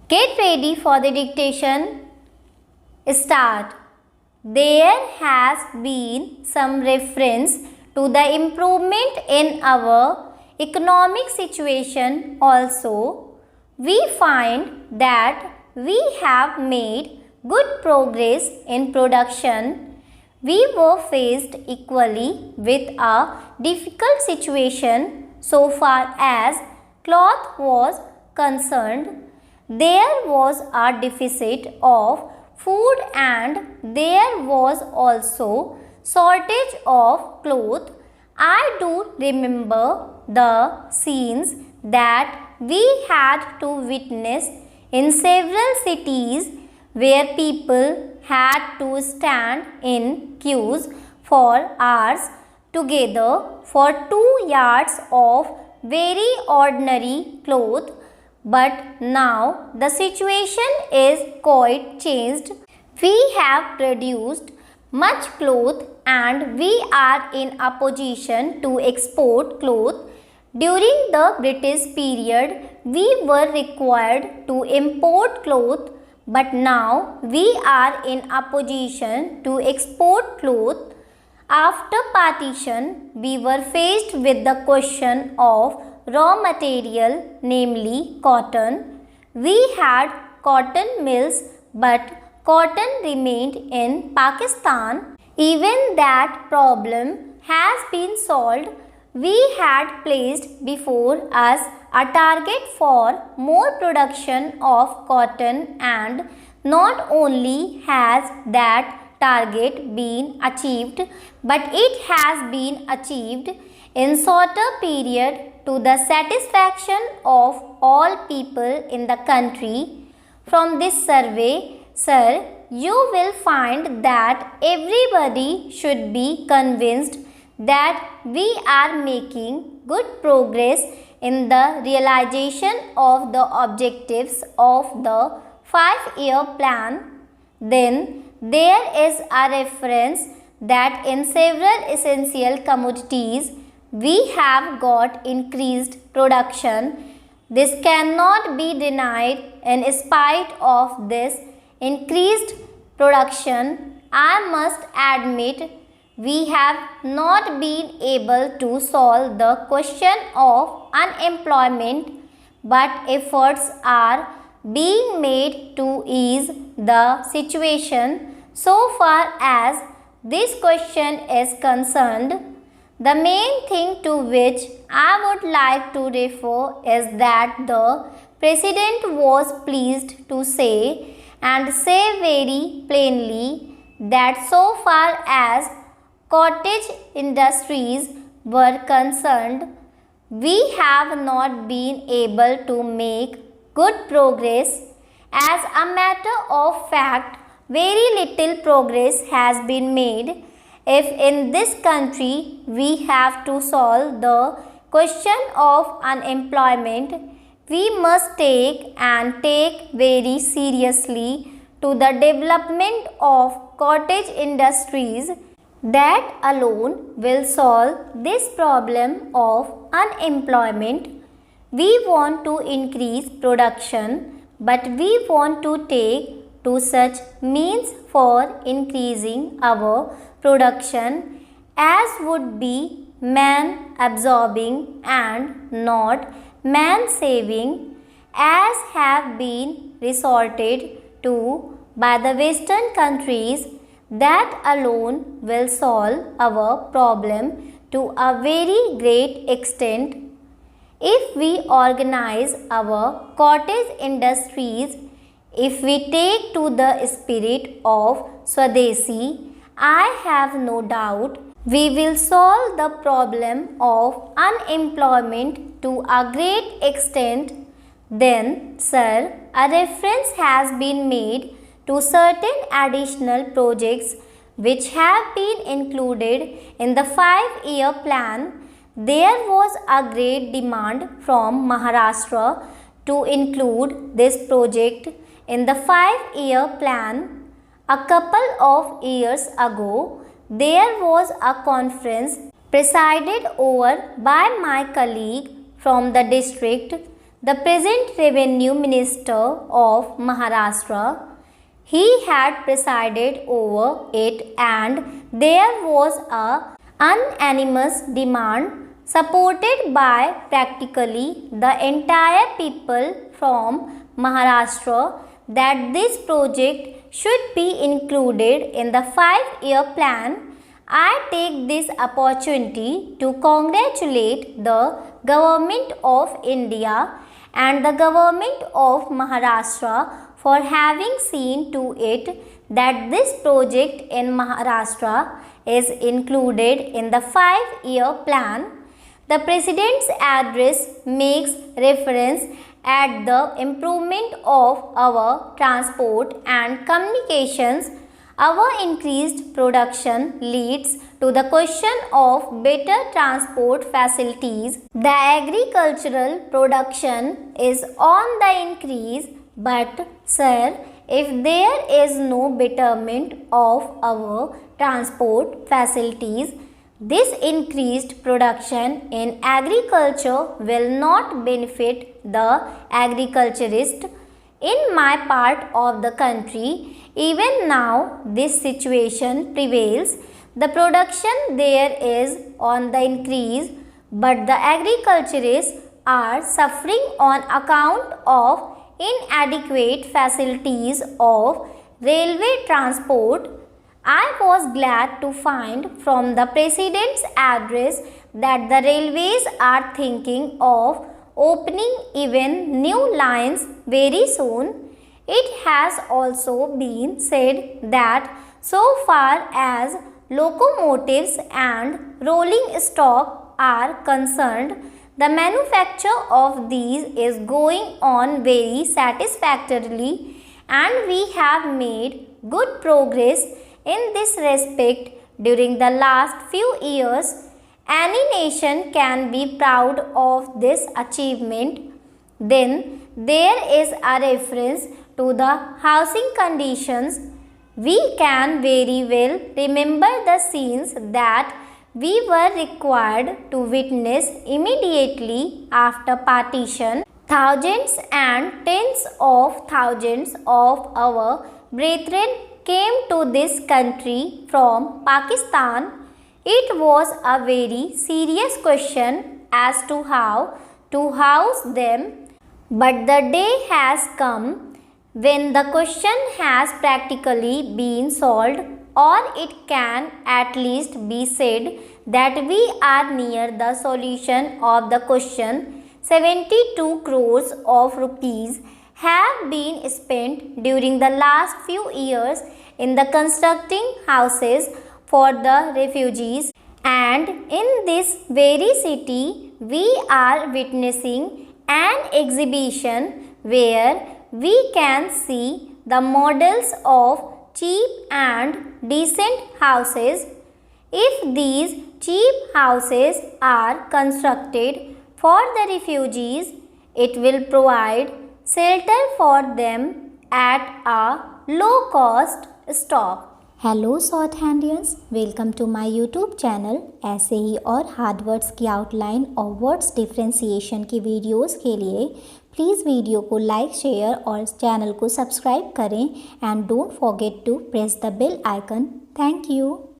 Get ready for the dictation. Start. There has been some reference to the improvement in our economic situation also. We find that we have made good progress in production. We were faced equally with a difficult situation so far as cloth was concerned. There was a deficit of food and there was also shortage of cloth. I do remember the scenes that we had to witness in several cities where people had to stand in queues for hours together for 2 yards of very ordinary cloth. But now the situation is quite changed. We have produced much cloth and we are in a position to export cloth. During the British period, we were required to import cloth, but now we are in a position to export cloth. After partition, we were faced with the question of raw material, namely cotton. We had cotton mills, but cotton remained in Pakistan. Even that problem has been solved. We had placed before us a target for more production of cotton, and not only has that target been achieved, but it has been achieved in shorter period to the satisfaction of all people in the country. From this survey, sir, you will find that everybody should be convinced that we are making good progress in the realization of the objectives of the 5-year plan. Then there is a reference that in several essential commodities we have got increased production. This cannot be denied. In spite of this increased production, I must admit we have not been able to solve the question of unemployment, but efforts are being made to ease the situation. So far as this question is concerned, the main thing to which I would like to refer is that the President was pleased to say and say very plainly that so far as cottage industries were concerned, we have not been able to make good progress. As a matter of fact, very little progress has been made. If in this country we have to solve the question of unemployment, we must take very seriously to the development of cottage industries. That alone will solve this problem of unemployment. We want to increase production, but we want to take to such means for increasing our production as would be man absorbing and not man saving, as have been resorted to by the Western countries. That alone will solve our problem to a very great extent. If we organize our cottage industries, if we take to the spirit of Swadeshi, I have no doubt we will solve the problem of unemployment to a great extent. Then, sir, a reference has been made to certain additional projects which have been included in the 5-year plan. There was a great demand from Maharashtra to include this project in the 5-year plan. A couple of years ago, there was a conference presided over by my colleague from the district, the present Revenue Minister of Maharashtra. He had presided over it, and there was a unanimous demand supported by practically the entire people from Maharashtra that this project should be included in the 5-year plan. I take this opportunity to congratulate the Government of India and the Government of Maharashtra for having seen to it that this project in Maharashtra is included in the 5-year plan. The President's address makes reference at the improvement of our transport and communications. Our increased production leads to the question of better transport facilities. The agricultural production is on the increase, but sir, if there is no betterment of our transport facilities, this increased production in agriculture will not benefit the agriculturist. In my part of the country, even now this situation prevails. The production there is on the increase, but the agriculturists are suffering on account of inadequate facilities of railway transport. I was glad to find from the President's address that the railways are thinking of opening even new lines very soon. It has also been said that so far as locomotives and rolling stock are concerned, the manufacture of these is going on very satisfactorily, and we have made good progress in this respect during the last few years. Any nation can be proud of this achievement. Then there is a reference to the housing conditions. We can very well remember the scenes that we were required to witness immediately after partition. Thousands and tens of thousands of our brethren came to this country from Pakistan. It was a very serious question as to how to house them, but the day has come when the question has practically been solved, or it can at least be said that we are near the solution of the question. 72 crores of rupees have been spent during the last few years in the constructing houses for the refugees, and in this very city we are witnessing an exhibition where we can see the models of cheap and decent houses. If these cheap houses are constructed for the refugees, it will provide shelter for them at a low cost stop. Hello shorthandians, welcome to my YouTube channel. ऐसे ही और hard words की outline और words differentiation की videos के लिए please video को like, share और चैनल को सब्सक्राइब करें and don't forget to press the bell icon. Thank you.